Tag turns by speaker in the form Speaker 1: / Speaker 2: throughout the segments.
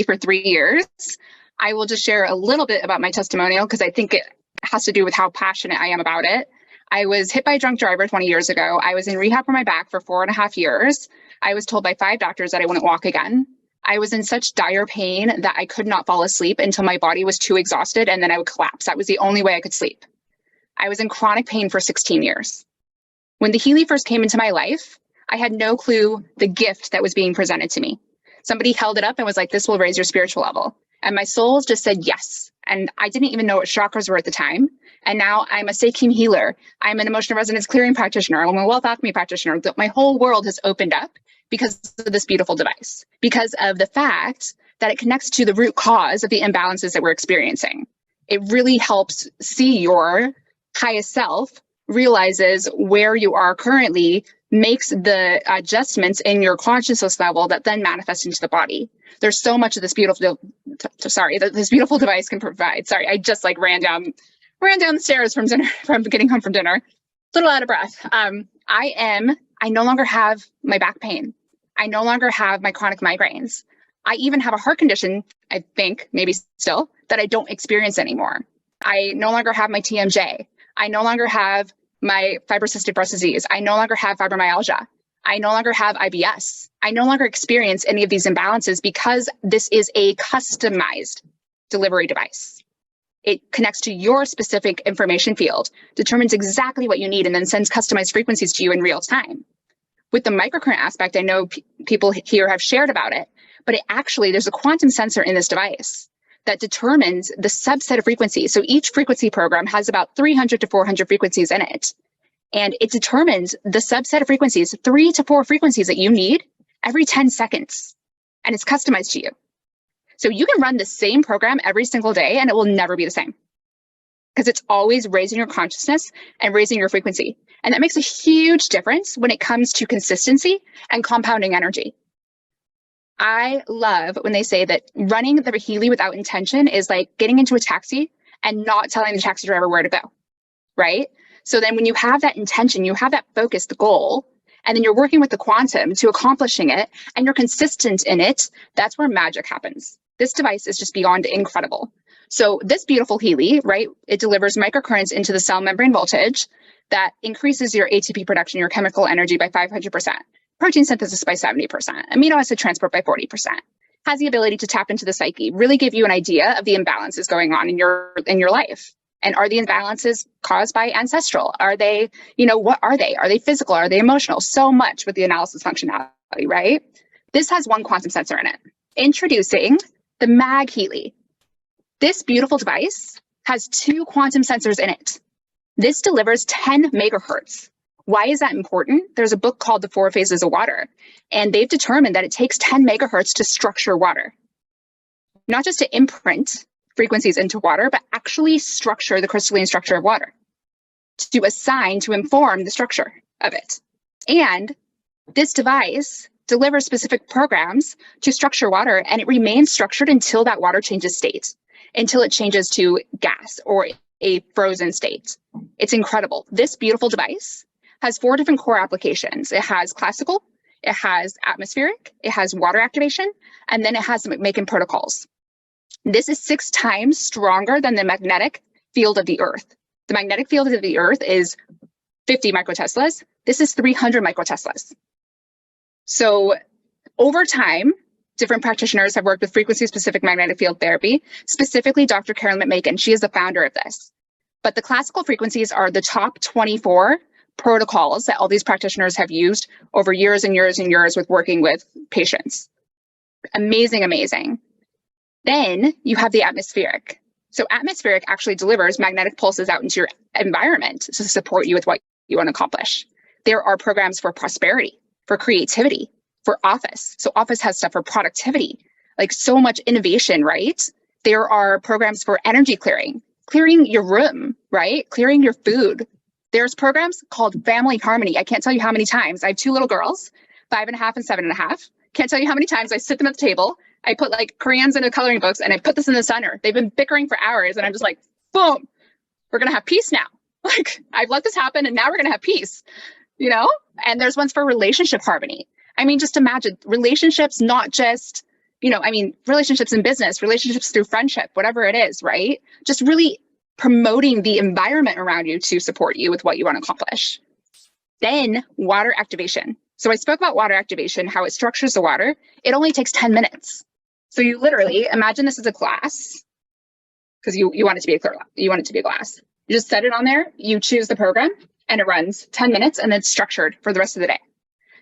Speaker 1: for 3 years. I will just share a little bit about my testimonial because I think it has to do with how passionate I am about it. I was hit by a drunk driver 20 years ago. I was in rehab for my back for 4.5 years. I was told by 5 doctors that I wouldn't walk again. I was in such dire pain that I could not fall asleep until my body was too exhausted, and then I would collapse. That was the only way I could sleep. I was in chronic pain for 16 years. When the Healy first came into my life, I had no clue the gift that was being presented to me. Somebody held it up and was like, this will raise your spiritual level. And my soul just said yes. And I didn't even know what chakras were at the time. And now I'm a Sekim healer. I'm an emotional resonance clearing practitioner. I'm a wealth alchemy practitioner. My whole world has opened up because of this beautiful device, because of the fact that it connects to the root cause of the imbalances that we're experiencing. It really helps see your highest self, realizes where you are currently, makes the adjustments in your consciousness level that then manifest into the body. There's so much of this beautiful, this beautiful device can provide. Sorry, I just like ran down the stairs from dinner, from getting home from dinner, a little out of breath. I no longer have my back pain. I no longer have my chronic migraines. I even have a heart condition, I think, maybe still, that I don't experience anymore. I no longer have my TMJ. I no longer have my fibrocystic breast disease. I no longer have fibromyalgia. I no longer have IBS. I no longer experience any of these imbalances because this is a customized delivery device. It connects to your specific information field, determines exactly what you need, and then sends customized frequencies to you in real time. With the microcurrent aspect, I know people here have shared about it, but there's a quantum sensor in this device that determines the subset of frequencies. So each frequency program has about 300 to 400 frequencies in it. And it determines the subset of frequencies, 3 to 4 frequencies that you need every 10 seconds. And it's customized to you. So you can run the same program every single day and it will never be the same, because it's always raising your consciousness and raising your frequency. And that makes a huge difference when it comes to consistency and compounding energy. I love when they say that running the Healy without intention is like getting into a taxi and not telling the taxi driver where to go, right? So then when you have that intention, you have that focus, the goal, and then you're working with the quantum to accomplishing it, and you're consistent in it, that's where magic happens. This device is just beyond incredible. So this beautiful Healy, right, it delivers microcurrents into the cell membrane voltage that increases your ATP production, your chemical energy, by 500%, protein synthesis by 70%, amino acid transport by 40%, has the ability to tap into the psyche, really give you an idea of the imbalances going on in your life. And are the imbalances caused by ancestral? Are they, what are they? Are they physical? Are they emotional? So much with the analysis functionality, right? This has one quantum sensor in it. Introducing the MagHealy. This beautiful device has 2 quantum sensors in it. This delivers 10 megahertz. Why is that important? There's a book called The 4 Phases of Water, and they've determined that it takes 10 megahertz to structure water. Not just to imprint frequencies into water, but actually structure the crystalline structure of water, to assign, to inform the structure of it. And this device delivers specific programs to structure water, and it remains structured until that water changes state, until it changes to gas or a frozen state. It's incredible. This beautiful device has 4 different core applications. It has classical, it has atmospheric, it has water activation, and then it has McMakin protocols. This is 6 times stronger than the magnetic field of the Earth. The magnetic field of the Earth is 50 microteslas. This is 300 microteslas. So over time, different practitioners have worked with frequency-specific magnetic field therapy, specifically Dr. Carolyn McMakin. She is the founder of this. But the classical frequencies are the top 24 protocols that all these practitioners have used over years and years and years with working with patients. Amazing, amazing. Then you have the atmospheric. So atmospheric actually delivers magnetic pulses out into your environment to support you with what you want to accomplish. There are programs for prosperity, for creativity, for office. So office has stuff for productivity, like so much innovation, right? There are programs for energy clearing your room, right? Clearing your food. There's programs called family harmony. I can't tell you how many times I have 2 little girls, 5.5 and 7.5. Can't tell you how many times I sit them at the table. I put like crayons into coloring books and I put this in the center. They've been bickering for hours and I'm just like, boom, we're going to have peace now. Like I've let this happen and now we're going to have peace, And there's ones for relationship harmony. I mean, just imagine relationships, not just, relationships in business, relationships through friendship, whatever it is, right? Just really promoting the environment around you to support you with what you want to accomplish. Then water activation. So I spoke about water activation, how it structures the water. It only takes 10 minutes. So you literally imagine this as a glass, because you want it to be a glass. You just set it on there, you choose the program, and it runs 10 minutes, and then it's structured for the rest of the day.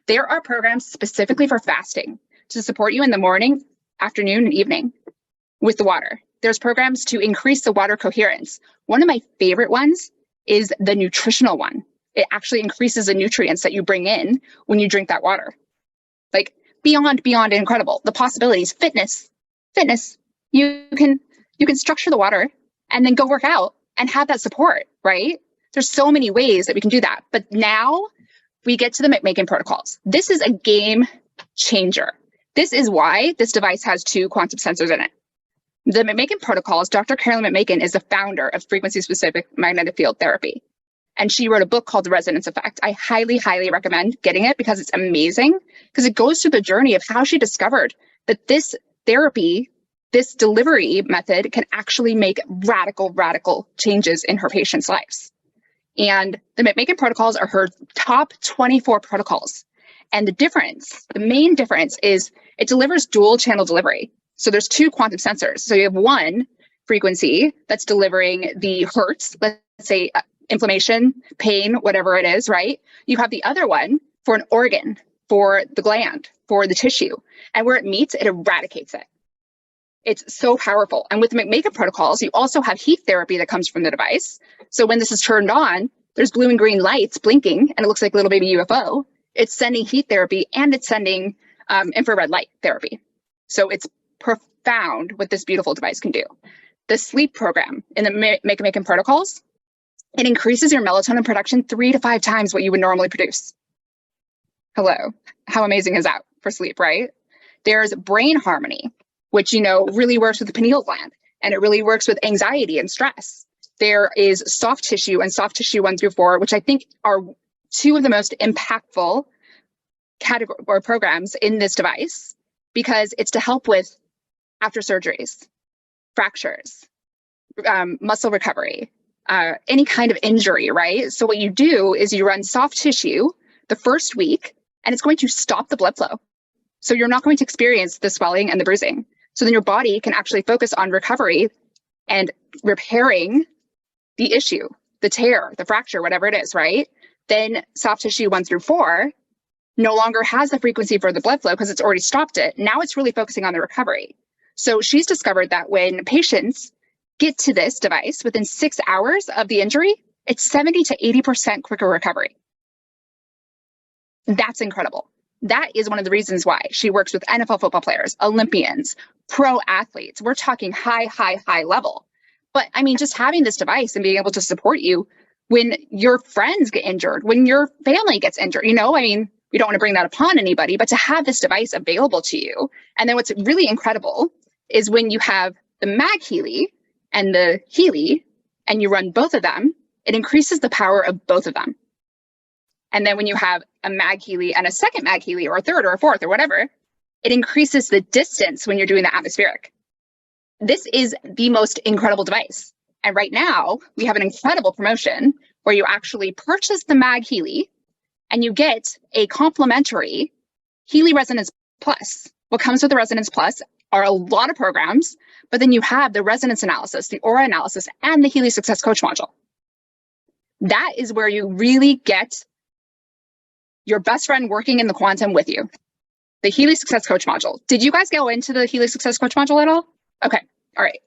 Speaker 1: There are programs specifically for fasting to support you in the morning, afternoon, and evening with the water. There's programs to increase the water coherence. One of my favorite ones is the nutritional one. It actually increases the nutrients that you bring in when you drink that water. Like beyond incredible. The possibilities, fitness. You can structure the water and then go work out and have that support, right? There's so many ways that we can do that. But now we get to the MagHealy protocols. This is a game changer. This is why this device has 2 quantum sensors in it. The MagHealy protocols, Dr. Carolyn McMakin is the founder of frequency-specific magnetic field therapy. And she wrote a book called The Resonance Effect. I highly, highly recommend getting it because it's amazing, because it goes through the journey of how she discovered that this therapy, this delivery method can actually make radical changes in her patients' lives. And the MagHealy protocols are her top 24 protocols. And the main difference is it delivers dual channel delivery. So there's 2 quantum sensors. So you have one frequency that's delivering the hertz, let's say inflammation, pain, whatever it is, right? You have the other one for an organ, for the gland, for the tissue. And where it meets, it eradicates it. It's so powerful. And with the MagHealy protocols, you also have heat therapy that comes from the device. So when this is turned on, there's blue and green lights blinking, and it looks like a little baby UFO. It's sending heat therapy, and it's sending infrared light therapy. So it's profound what this beautiful device can do. The sleep program in the MagHealy protocols, it increases your melatonin production 3 to 5 times what you would normally produce. Hello, how amazing is that for sleep, right? There's brain harmony, which, really works with the pineal gland, and it really works with anxiety and stress. There is soft tissue and soft tissue 1 through 4, which I think are 2 of the most impactful category or programs in this device, because it's to help with after surgeries, fractures, muscle recovery, any kind of injury, right? So what you do is you run soft tissue the first week, and it's going to stop the blood flow. So you're not going to experience the swelling and the bruising. So then your body can actually focus on recovery and repairing the issue, the tear, the fracture, whatever it is, right? Then soft tissue 1 through 4 no longer has the frequency for the blood flow because it's already stopped it. Now it's really focusing on the recovery. So she's discovered that when patients get to this device within 6 hours of the injury, it's 70 to 80% quicker recovery. That's incredible. That is one of the reasons why she works with NFL football players, Olympians, pro athletes. We're talking high level. But I mean, just having this device and being able to support you when your friends get injured, when your family gets injured, we don't want to bring that upon anybody, but to have this device available to you. And then what's really incredible is when you have the MagHealy and the Healy, and you run both of them, it increases the power of both of them. And then when you have a MagHealy and a second MagHealy, or a third or a fourth or whatever, it increases the distance when you're doing the atmospheric. This is the most incredible device. And right now we have an incredible promotion where you actually purchase the MagHealy and you get a complimentary Healy Resonance Plus. What comes with the Resonance Plus are a lot of programs, but then you have the resonance analysis, the aura analysis, and the Healy Success Coach module. That is where you really get your best friend working in the quantum with you. The Healy Success Coach module. Did you guys go into the Healy Success Coach module at all? Okay. All right.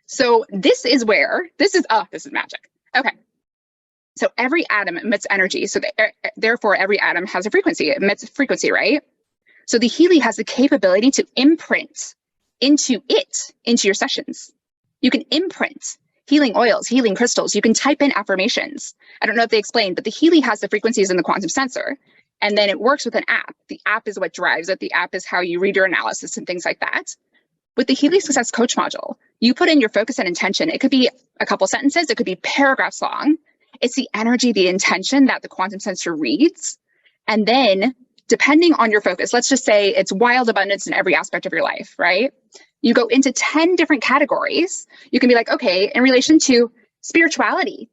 Speaker 1: So this is magic. Okay. So every atom emits energy. So therefore every atom has a frequency. It emits frequency, right? So the Healy has the capability to imprint into your sessions. You can imprint healing oils, healing crystals. You can type in affirmations. I don't know if they explained, but the Healy has the frequencies in the quantum sensor. And then it works with an app. The app is what drives it. The app is how you read your analysis and things like that. With the Healy Success Coach module, you put in your focus and intention. It could be a couple sentences. It could be paragraphs long. It's the energy, the intention that the quantum sensor reads. And then depending on your focus, let's just say it's wild abundance in every aspect of your life, right? You go into 10 different categories. You can be like, okay, in relation to spirituality,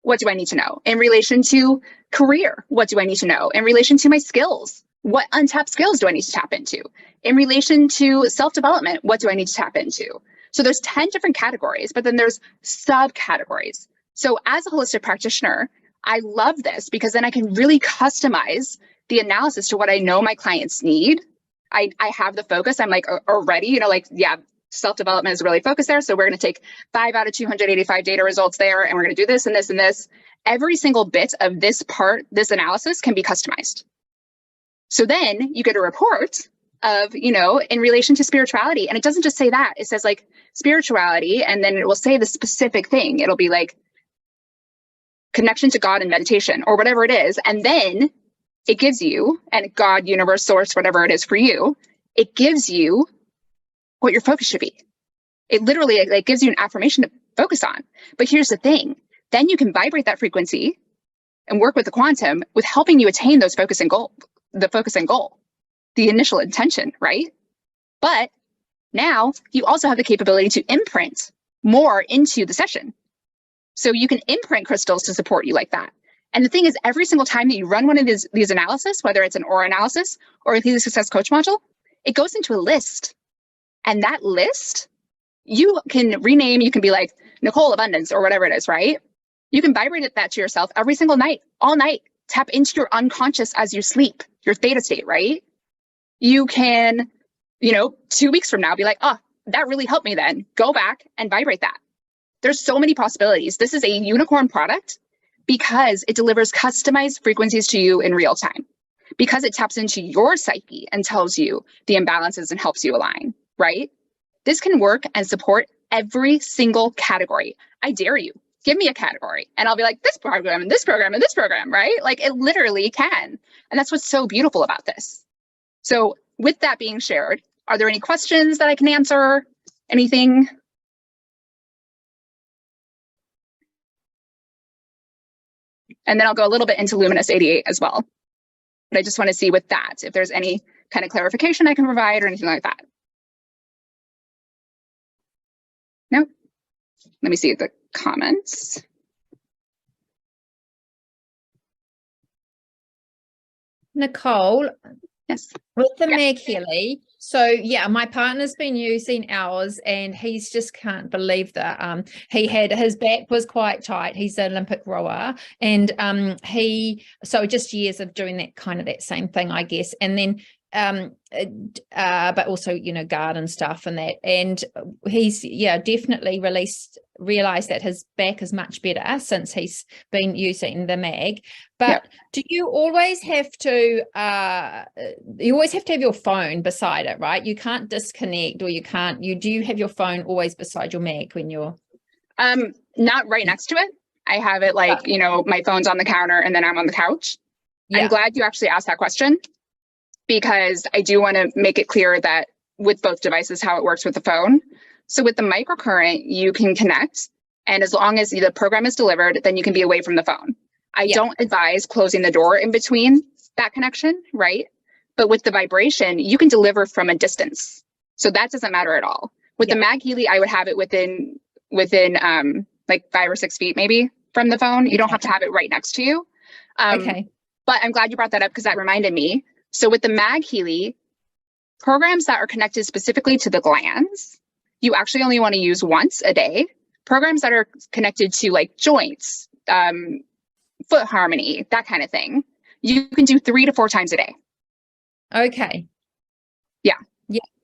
Speaker 1: what do I need to know? In relation to career, what do I need to know? In relation to my skills, what untapped skills do I need to tap into? In relation to self-development, what do I need to tap into? So there's 10 different categories, but then there's subcategories. So as a holistic practitioner, I love this because then I can really customize the analysis to what I know my clients need. I have the focus. I'm like already, you know, like, yeah, self-development is really focused there. So we're going to take 5 out of 285 data results there, and we're going to do this and this and this. Every single bit of this part, this analysis can be customized. So then you get a report of, you know, in relation to spirituality. And it doesn't just say that. It says like spirituality, and then it will say the specific thing. It'll be like connection to God and meditation or whatever it is. And then it gives you, and God, universe, source, whatever it is for you, it gives you what your focus should be. It literally like gives you an affirmation to focus on. But here's the thing. Then you can vibrate that frequency and work with the quantum with helping you attain those focus and goal, the initial intention, right? But now you also have the capability to imprint more into the session. So you can imprint crystals to support you like that. And the thing is, every single time that you run one of these analysis, whether it's an aura analysis or a Healy Success Coach module, it goes into a list. And that list, you can rename, you can be like Nicole Abundance or whatever it is, right? You can vibrate that to yourself every single night, all night. Tap into your unconscious as you sleep, your theta state, right? You can, you know, 2 weeks from now be like, oh, that really helped me then. Go back and vibrate that. There's so many possibilities. This is a unicorn product because it delivers customized frequencies to you in real time, because it taps into your psyche and tells you the imbalances and helps you align, right? This can work and support every single category. I dare you. Give me a category and I'll be like, this program and this program and this program, right? Like it literally can. And that's what's so beautiful about this. So with that being shared, are there any questions that I can answer? Anything? And then I'll go a little bit into Luminous 88 as well. But I just want to see with that, if there's any kind of clarification I can provide or anything like that. No? Let me see the comments.
Speaker 2: Nicole,
Speaker 1: yes,
Speaker 2: with the MagHealy, so yeah, my partner's been using ours and he's just can't believe that he had, his back was quite tight. He's an Olympic rower, and so just years of doing that kind of that same thing, I guess. And then but also, you know, garden stuff and that, and he's definitely realized that his back is much better since he's been using the mag. But do you always have to have your phone beside it, right? You can't disconnect, or do you have your phone always beside your mag when you're
Speaker 1: not right next to it? I have it like, you know, my phone's on the counter and then I'm on the couch. I'm glad you actually asked that question, because I do want to make it clear that with both devices, how it works with the phone. So with the microcurrent, you can connect, and as long as the program is delivered, then you can be away from the phone. I don't advise closing the door in between that connection, right? But with the vibration, you can deliver from a distance. So that doesn't matter at all. With the MagHealy, I would have it within like 5 or 6 feet maybe from the phone. You don't have to have it right next to you. But I'm glad you brought that up, because that reminded me. So with the MagHealy, programs that are connected specifically to the glands, you actually only want to use once a day. Programs that are connected to like joints, foot harmony, that kind of thing, you can do 3 to 4 times a day.
Speaker 2: Okay.
Speaker 1: Yeah.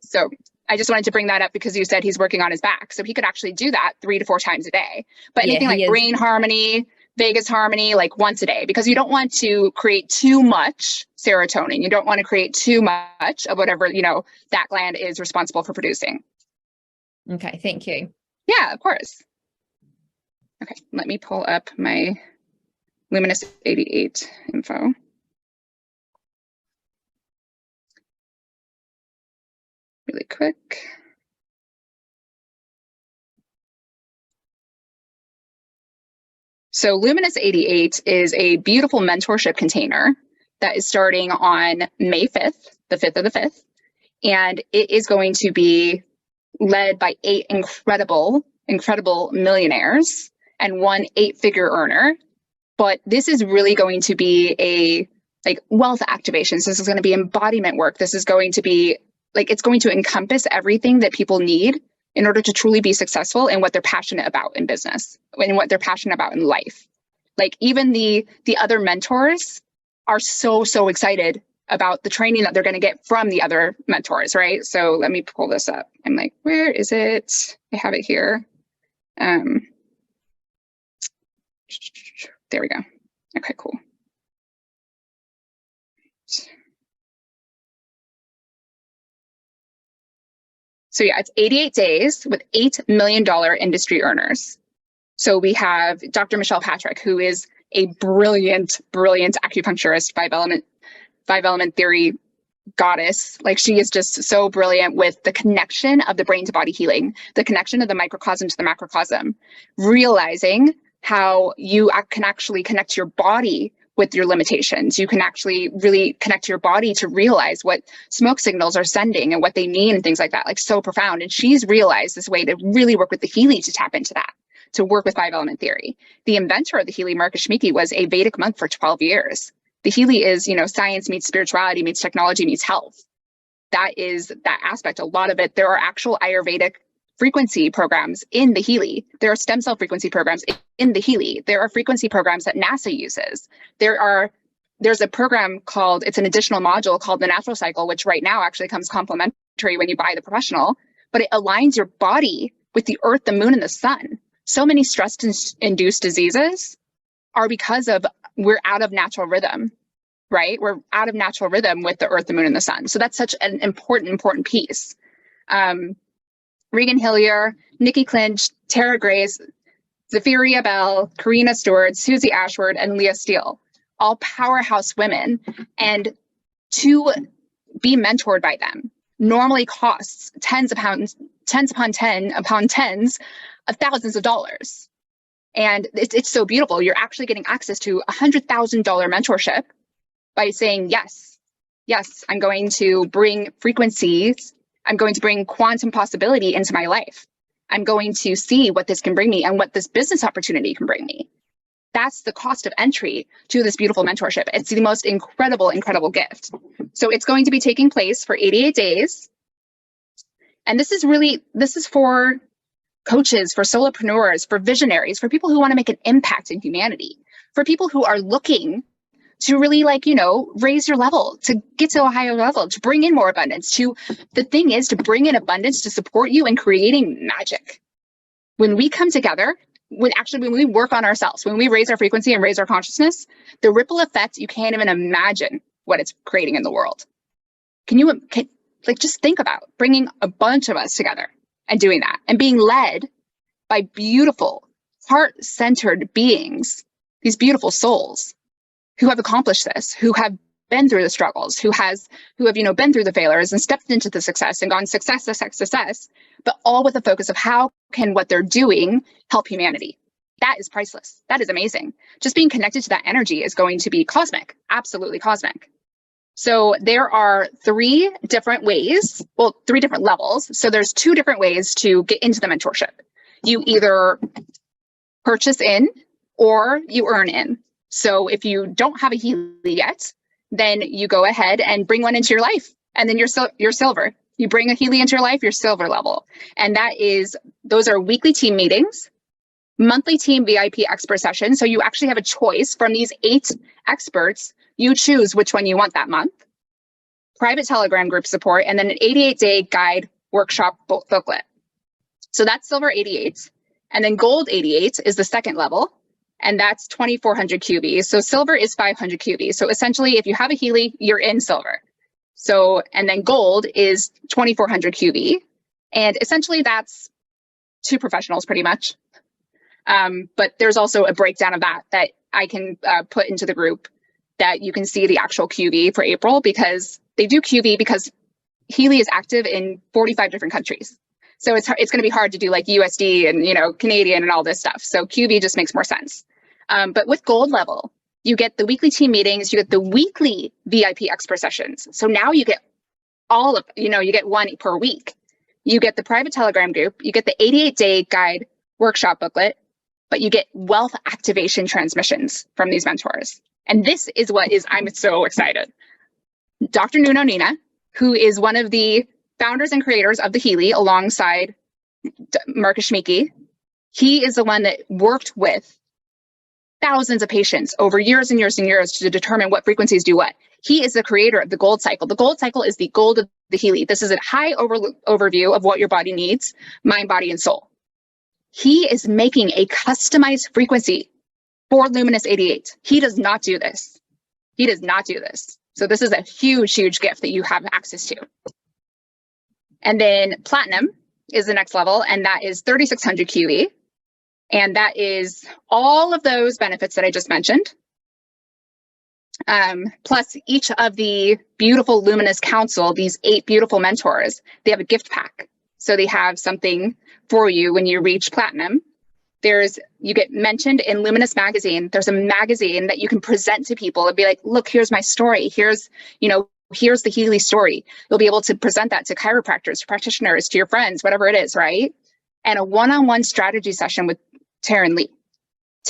Speaker 1: So I just wanted to bring that up because you said he's working on his back. So he could actually do that 3 to 4 times a day. But anything like brain harmony, vagus harmony, like once a day, because you don't want to create too much serotonin. You don't want to create too much of whatever, you know, that gland is responsible for producing.
Speaker 2: Okay, thank you.
Speaker 1: Yeah, of course. Okay, let me pull up my Luminous 88 info. Really quick. So Luminous 88 is a beautiful mentorship container that is starting on May 5th, the 5th of the 5th. And it is going to be led by 8 incredible millionaires and 1 8-figure earner. But this is really going to be a wealth activations. This is going to be embodiment work. This is going to be it's going to encompass everything that people need in order to truly be successful in what they're passionate about in business and what they're passionate about in life. Even the other mentors are so excited about the training that they're going to get from the other mentors, right? So let me pull this up. I'm like, where is it? I have it here. There we go. Okay, cool. So yeah, it's 88 days with $8 million industry earners. So we have Dr. Michelle Patrick, who is a brilliant acupuncturist, five element theory goddess. She is just so brilliant with the connection of the brain to body healing, the connection of the microcosm to the macrocosm, realizing how you can actually connect your body with your limitations. You can actually really connect your body to realize what smoke signals are sending and what they mean and things like that, so profound. And she's realized this way to really work with the Healy to tap into that, to work with 5-element theory. The inventor of the Healy, Marcus Schmieke, was a Vedic monk for 12 years. The Healy is, science meets spirituality meets technology meets health. That is that aspect. A lot of it, there are actual Ayurvedic frequency programs in the Healy. There are stem cell frequency programs in the Healy. There are frequency programs that NASA uses. There's a program called, it's an additional module called the Natural Cycle, which right now actually comes complimentary when you buy the professional, but it aligns your body with the earth, the moon, and the sun. So many stress-induced diseases are because of we're out of natural rhythm, right? We're out of natural rhythm with the earth, the moon, and the sun. So that's such an important piece. Regan Hillier, Nikki Clinch, Tara Grace, Zephyria Bell, Karina Stewart, Susie Ashford, and Leah Steele, all powerhouse women. And to be mentored by them normally costs tens upon tens of thousands of dollars. And it's so beautiful. You're actually getting access to $100,000 mentorship by saying, yes, I'm going to bring frequencies. I'm going to bring quantum possibility into my life. I'm going to see what this can bring me and what this business opportunity can bring me. That's the cost of entry to this beautiful mentorship. It's the most incredible gift. So it's going to be taking place for 88 days. And this is for coaches, for solopreneurs, for visionaries, for people who want to make an impact in humanity, for people who are looking to really raise your level, to get to a higher level, to bring in more abundance, the thing is to bring in abundance to support you in creating magic. When we come together, when we work on ourselves, when we raise our frequency and raise our consciousness, the ripple effect, you can't even imagine what it's creating in the world. Just think about bringing a bunch of us together and doing that and being led by beautiful, heart-centered beings, these beautiful souls who have accomplished this, who have been through the struggles, who have been through the failures and stepped into the success and gone success, but all with the focus of how can what they're doing help humanity. That is priceless. That is amazing. Just being connected to that energy is going to be cosmic, absolutely cosmic. So there are 3 different ways, 3 different levels. So there's 2 different ways to get into the mentorship. You either purchase in or you earn in. So if you don't have a Healy yet, then you go ahead and bring one into your life, and then you're silver. You bring a Healy into your life, you're silver level. And those are weekly team meetings, monthly team VIP expert sessions. So you actually have a choice from these 8 experts. You choose which one you want that month. Private Telegram group support, and then an 88-day guide workshop booklet. So that's silver 88. And then gold 88 is the second level. And that's 2,400 QV. So silver is 500 QV. So essentially, if you have a Healy, you're in silver. So, and then gold is 2,400 QV. And essentially, that's 2 professionals pretty much. But there's also a breakdown of that I can put into the group that you can see the actual QV for April, because they do QV because Healy is active in 45 different countries. So it's going to be hard to do USD and Canadian and all this stuff. So QV just makes more sense. But with gold level, You get the weekly team meetings, you get the weekly VIP expert sessions. So now you get all of, you get one per week. You get the private Telegram group, you get the 88-day guide workshop booklet, but you get wealth activation transmissions from these mentors. And this is I'm so excited. Dr. Nuno Nina, who is one of the founders and creators of the Healy alongside Marcus Schmieke, he is the one that worked with thousands of patients over years and years and years to determine what frequencies do what. He is the creator of the gold cycle. The gold cycle is the gold of the Healy. This is a high overview of what your body needs, mind, body, and soul. He is making a customized frequency for Luminous 88. He does not do this. He does not do this. So this is a huge, huge gift that you have access to. And then Platinum is the next level, and that is 3600 QE. And that is all of those benefits that I just mentioned. Plus each of the beautiful Luminous Council, these 8 beautiful mentors, they have a gift pack. So they have something for you when you reach Platinum. You get mentioned in Luminous Magazine. There's a magazine that you can present to people and be like, look, here's my story. Here's the Healy story. You'll be able to present that to chiropractors, to practitioners, to your friends, whatever it is, right? And a one-on-one strategy session with Taryn Lee.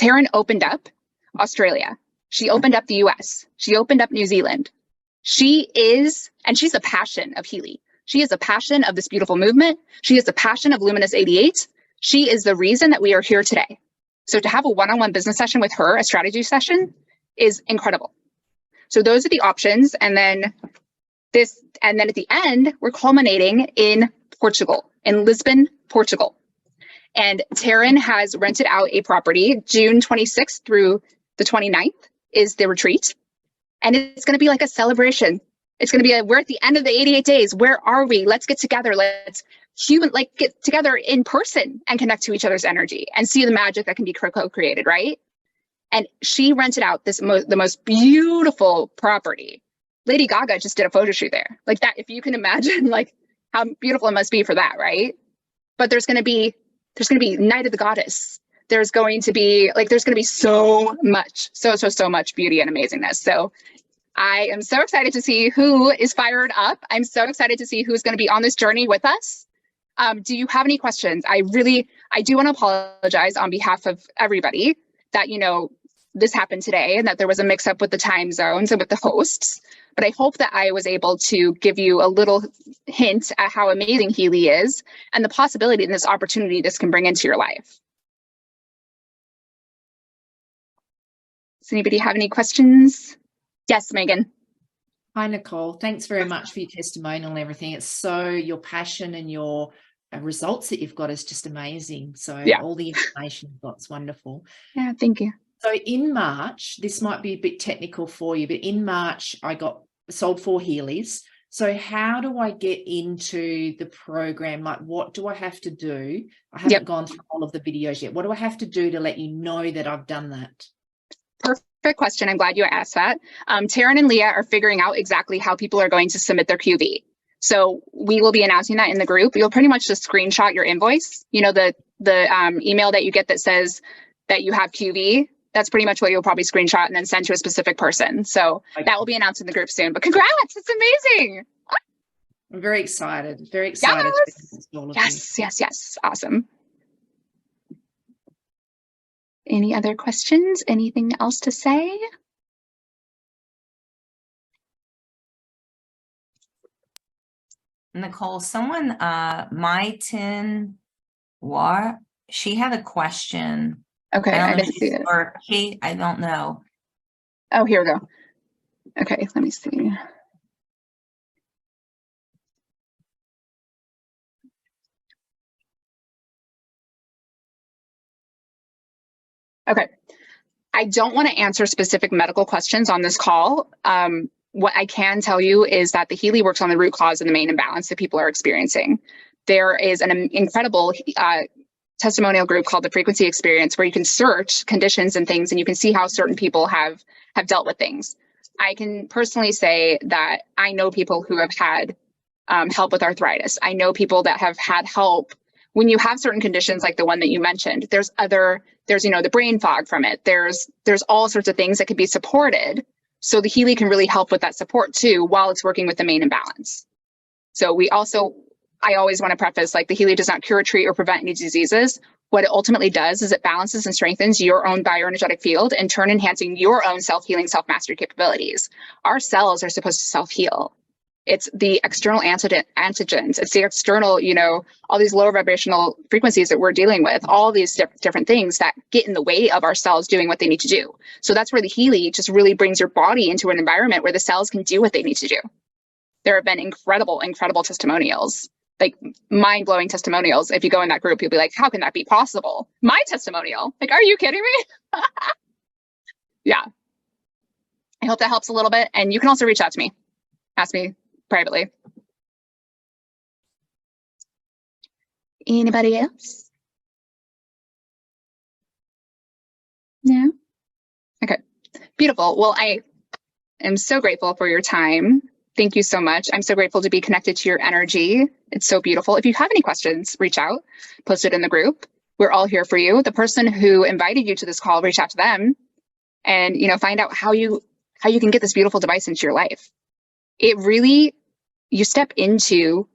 Speaker 1: Taryn opened up Australia. She opened up the US. She opened up New Zealand. She's a passion of Healy. She is a passion of this beautiful movement. She is a passion of Luminous 88. She is the reason that we are here today. So to have a one-on-one business session with her, a strategy session, is incredible. So those are the options. And then at the end, we're culminating in Portugal, in Lisbon, Portugal. And Taryn has rented out a property. June 26th through the 29th is the retreat. And it's going to be like a celebration. It's going to be we're at the end of the 88 days. Where are we? Let's get together. Let's get together in person and connect to each other's energy and see the magic that can be co-created, right? And she rented out the most beautiful property. Lady Gaga just did a photo shoot there. Like that, if you can imagine how beautiful it must be for that, right? But there's going to be Night of the Goddess. There's going to be so much beauty and amazingness. So I am so excited to see who is fired up. I'm so excited to see who's going to be on this journey with us. Do you have any questions? I do want to apologize on behalf of everybody that, this happened today and that there was a mix up with the time zones and with the hosts. But I hope that I was able to give you a little hint at how amazing Healy is and the possibility and this opportunity this can bring into your life. Does anybody have any questions? Yes, Megan.
Speaker 3: Hi, Nicole. Thanks very much for your testimonial and everything. It's so your passion and your results that you've got is just amazing. So yeah. All the information you've got is wonderful.
Speaker 1: Yeah, thank you.
Speaker 3: So in March, this might be a bit technical for you, but in March, I sold 4 Healys. So how do I get into the program? Like, what do I have to do? I haven't gone through all of the videos yet. What do I have to do to let you know that I've done that?
Speaker 1: Perfect question. I'm glad you asked that. Taryn and Leah are figuring out exactly how people are going to submit their QV. So we will be announcing that in the group. You'll pretty much just screenshot your invoice. The email that you get that says that you have QV. That's pretty much what you'll probably screenshot and then send to a specific person. So that will be announced in the group soon. But congrats, it's amazing.
Speaker 3: I'm very excited. Very excited.
Speaker 1: Yes. Awesome. Any other questions? Anything else to say?
Speaker 4: Nicole, someone, my Tin War, she had a question.
Speaker 1: Okay, I didn't see it.
Speaker 4: Or Kate, I don't know.
Speaker 1: Oh, here we go. Okay, let me see. Okay. I don't want to answer specific medical questions on this call. What I can tell you is that the Healy works on the root cause and the main imbalance that people are experiencing. There is an incredible testimonial group called the Frequency Experience where you can search conditions and things and you can see how certain people have dealt with things. I can personally say that I know people who have had help with arthritis. I know people that have had help when you have certain conditions like the one that you mentioned, there's, the brain fog from it. There's all sorts of things that could be supported. So the Healy can really help with that support too, while it's working with the main imbalance. So I always want to preface, like, the Healy does not cure, treat, or prevent any diseases. What it ultimately does is it balances and strengthens your own bioenergetic field, in turn enhancing your own self-healing, self-mastery capabilities. Our cells are supposed to self-heal. It's the external antigens. It's the external, all these lower vibrational frequencies that we're dealing with, all these different things that get in the way of our cells doing what they need to do. So that's where the Healy just really brings your body into an environment where the cells can do what they need to do. There have been incredible, incredible testimonials, like mind-blowing testimonials. If you go in that group, you'll be like, how can that be possible? My testimonial, like, are you kidding me? Yeah. I hope that helps a little bit. And you can also reach out to me, ask me privately. Anybody else? No? Okay, beautiful. Well, I am so grateful for your time. Thank you so much. I'm so grateful to be connected to your energy. It's so beautiful. If you have any questions, reach out, post it in the group. We're all here for you. The person who invited you to this call, reach out to them and, find out how you can get this beautiful device into your life. It really, you step into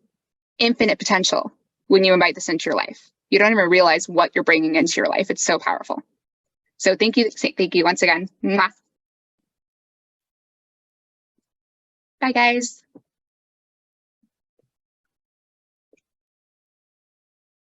Speaker 1: infinite potential when you invite this into your life. You don't even realize what you're bringing into your life. It's so powerful. So thank you once again. Mwah. Bye, guys.